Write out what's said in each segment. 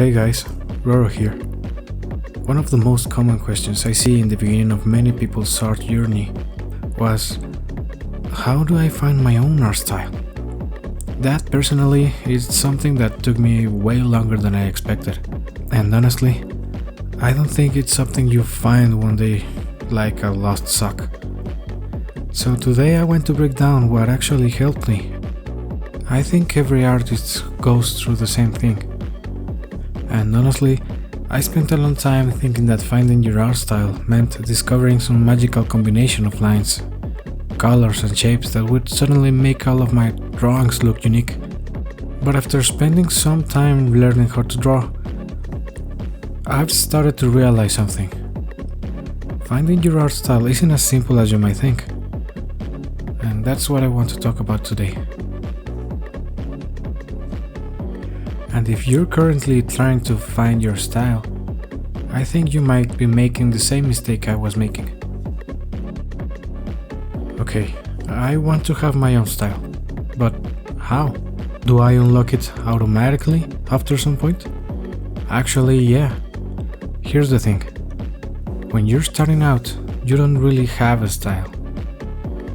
Hey guys, Roro here. One of the most common questions I see in the beginning of many people's art journey was, how do I find my own art style? That personally is something that took me way longer than I expected. And honestly, I don't think it's something you find one day like a lost sock. So today I want to break down what actually helped me. I think every artist goes through the same thing. And honestly, I spent a long time thinking that finding your art style meant discovering some magical combination of lines, colors and shapes that would suddenly make all of my drawings look unique. But after spending some time learning how to draw, I've started to realize something. Finding your art style isn't as simple as you might think. And that's what I want to talk about today. And if you're currently trying to find your style, I think you might be making the same mistake I was making. Okay, I want to have my own style, but how? Do I unlock it automatically after some point? Actually, yeah. Here's the thing. When you're starting out, you don't really have a style.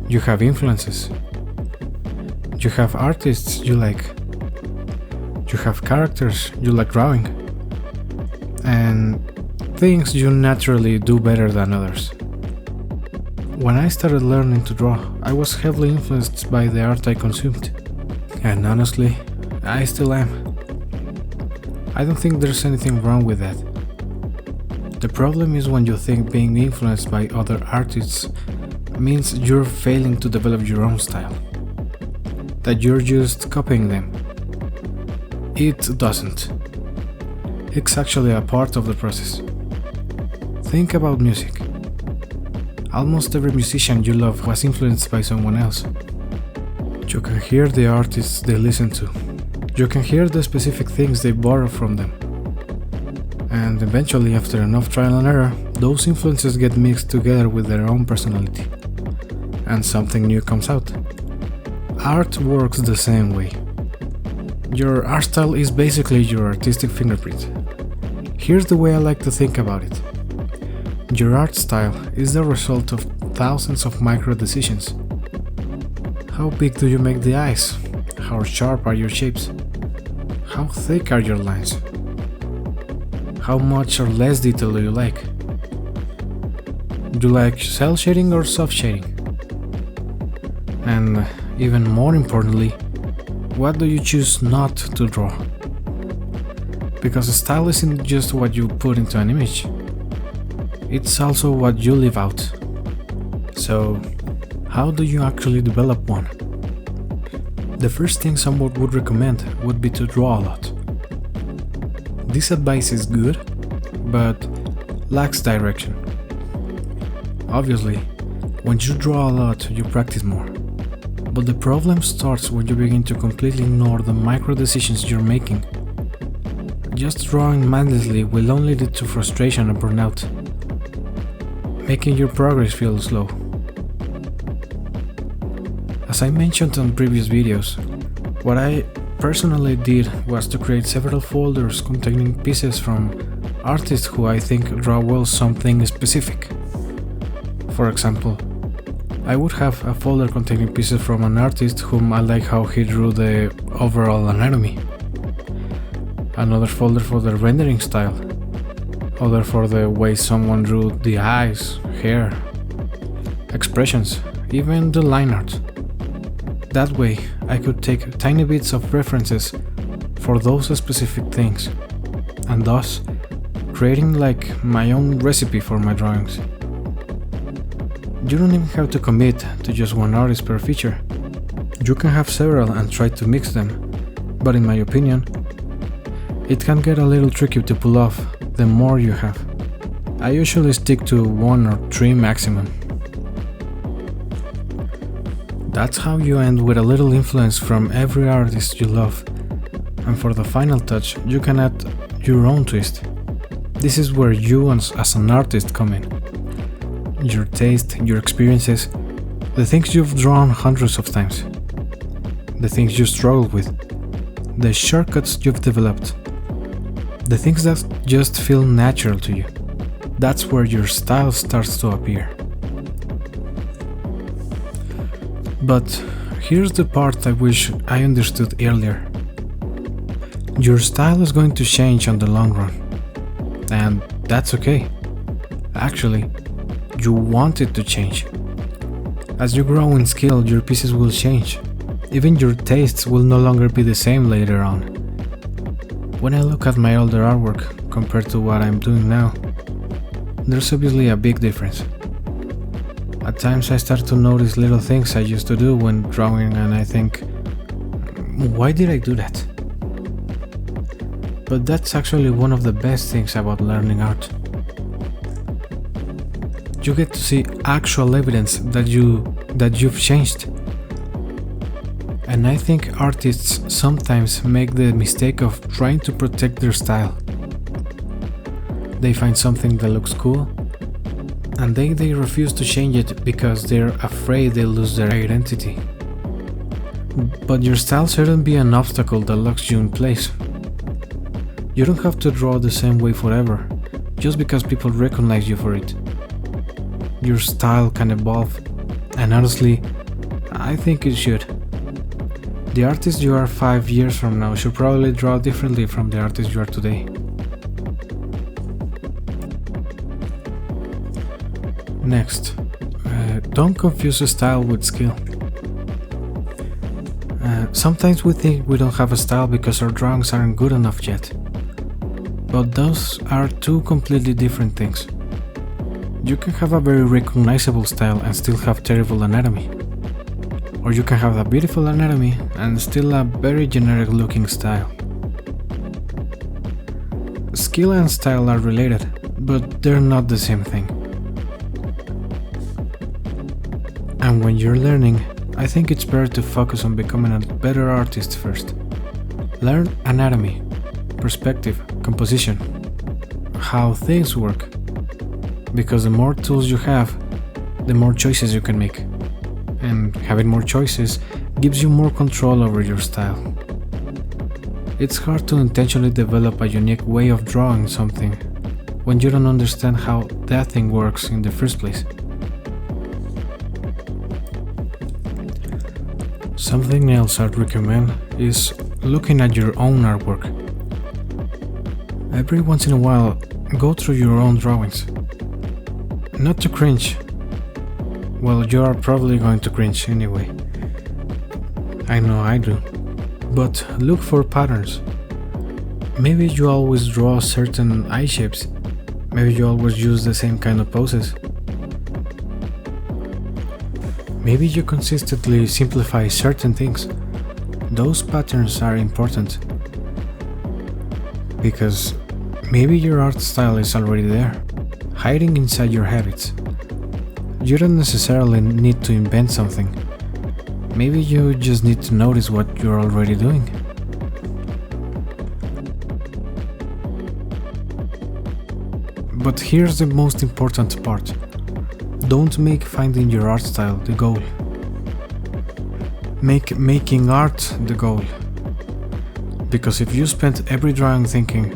You have influences. You have artists you like. You have characters you like drawing, and things you naturally do better than others. When I started learning to draw, I was heavily influenced by the art I consumed, and honestly, I still am. I don't think there's anything wrong with that. The problem is when you think being influenced by other artists means you're failing to develop your own style, that you're just copying them. It doesn't. It's actually a part of the process. Think about music. Almost every musician you love was influenced by someone else. You can hear the artists they listen to. You can hear the specific things they borrow from them. And eventually, after enough trial and error, those influences get mixed together with their own personality. And something new comes out. Art works the same way. Your art style is basically your artistic fingerprint. Here's the way I like to think about it. Your art style is the result of thousands of micro decisions. How big do you make the eyes? How sharp are your shapes? How thick are your lines? How much or less detail do you like? Do you like cel shading or soft shading? And even more importantly, what do you choose not to draw? Because a style isn't just what you put into an image. It's also what you live out. So, how do you actually develop one? The first thing someone would recommend would be to draw a lot. This advice is good, but lacks direction. Obviously, when you draw a lot, you practice more. But the problem starts when you begin to completely ignore the micro decisions you're making. Just drawing mindlessly will only lead to frustration and burnout, making your progress feel slow. As I mentioned on previous videos, what I personally did was to create several folders containing pieces from artists who I think draw well something specific. For example, I would have a folder containing pieces from an artist whom I like how he drew the overall anatomy. Another folder for the rendering style. Other for the way someone drew the eyes, hair, expressions, even the line art. That way, I could take tiny bits of references for those specific things, and thus creating like my own recipe for my drawings. You don't even have to commit to just one artist per feature. You can have several and try to mix them, but in my opinion, it can get a little tricky to pull off the more you have. I usually stick to 1 or 3 maximum. That's how you end with a little influence from every artist you love, and for the final touch, you can add your own twist. This is where you as an artist come in. Your taste, your experiences, the things you've drawn hundreds of times, the things you struggle with, the shortcuts you've developed. The things that just feel natural to you. That's where your style starts to appear. But here's the part I wish I understood earlier. Your style is going to change on the long run, and that's okay. Actually, you want it to change. As you grow in skill, your pieces will change. Even your tastes will no longer be the same later on. When I look at my older artwork compared to what I'm doing now, there's obviously a big difference. At times I start to notice little things I used to do when drawing and I think, why did I do that? But that's actually one of the best things about learning art. You get to see actual evidence that you've changed. And I think artists sometimes make the mistake of trying to protect their style. They find something that looks cool, and they refuse to change it because they're afraid they'll lose their identity. But your style shouldn't be an obstacle that locks you in place. You don't have to draw the same way forever, just because people recognize you for it. Your style can evolve, and honestly, I think it should. The artist you are 5 years from now should probably draw differently from the artist you are today. Next, don't confuse style with skill. Sometimes we think we don't have a style because our drawings aren't good enough yet. But those are two completely different things. You can have a very recognizable style and still have terrible anatomy. Or you can have a beautiful anatomy and still a very generic looking style. Skill and style are related, but they're not the same thing. And when you're learning, I think it's better to focus on becoming a better artist first. Learn anatomy, perspective, composition, how things work. Because the more tools you have, the more choices you can make. And having more choices gives you more control over your style. It's hard to intentionally develop a unique way of drawing something when you don't understand how that thing works in the first place. Something else I'd recommend is looking at your own artwork. Every once in a while, go through your own drawings. Not to cringe. Well, you are probably going to cringe anyway. I know I do. But look for patterns. Maybe you always draw certain eye shapes. Maybe you always use the same kind of poses. Maybe you consistently simplify certain things. Those patterns are important. Because maybe your art style is already there, hiding inside your habits. You don't necessarily need to invent something. Maybe you just need to notice what you're already doing. But here's the most important part. Don't make finding your art style the goal. Make making art the goal. Because if you spend every drawing thinking,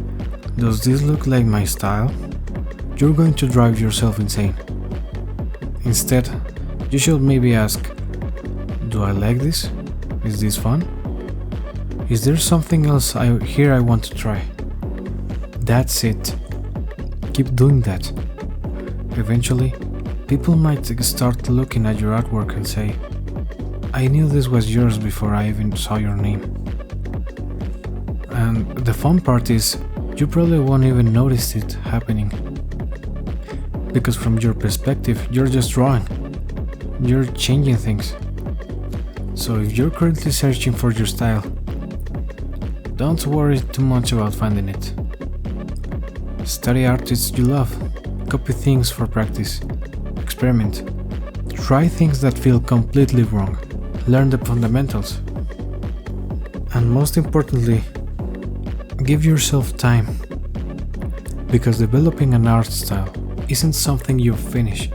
does this look like my style? You're going to drive yourself insane. Instead, you should maybe ask, do I like this? Is this fun? Is there something else here I want to try? That's it. Keep doing that. Eventually, people might start looking at your artwork and say, I knew this was yours before I even saw your name. And the fun part is, you probably won't even notice it happening. Because from your perspective, you're just drawing. You're changing things. So if you're currently searching for your style, don't worry too much about finding it. Study artists you love. Copy things for practice. Experiment. Try things that feel completely wrong. Learn the fundamentals. And most importantly, give yourself time. Because developing an art style isn't something you finish.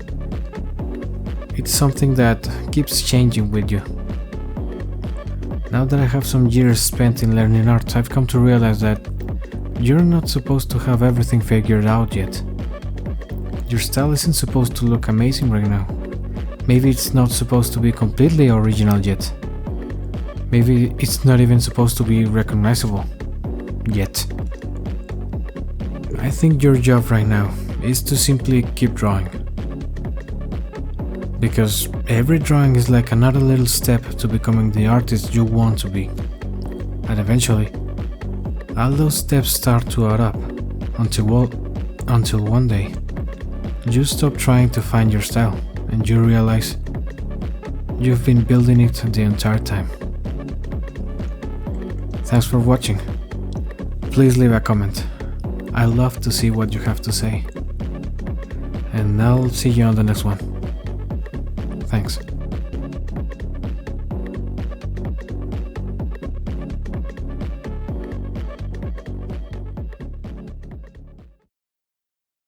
It's something that keeps changing with you. Now that I have some years spent in learning art, I've come to realize that You're not supposed to have everything figured out yet. Your style isn't supposed to look amazing right now. Maybe it's not supposed to be completely original yet. Maybe it's not even supposed to be recognizable yet. I think your job right now is to simply keep drawing. Because every drawing is like another little step to becoming the artist you want to be. And eventually, all those steps start to add up until one day, you stop trying to find your style and you realize you've been building it the entire time. Thanks for watching. Please leave a comment. I love to see what you have to say. And I'll see you on the next one. Thanks.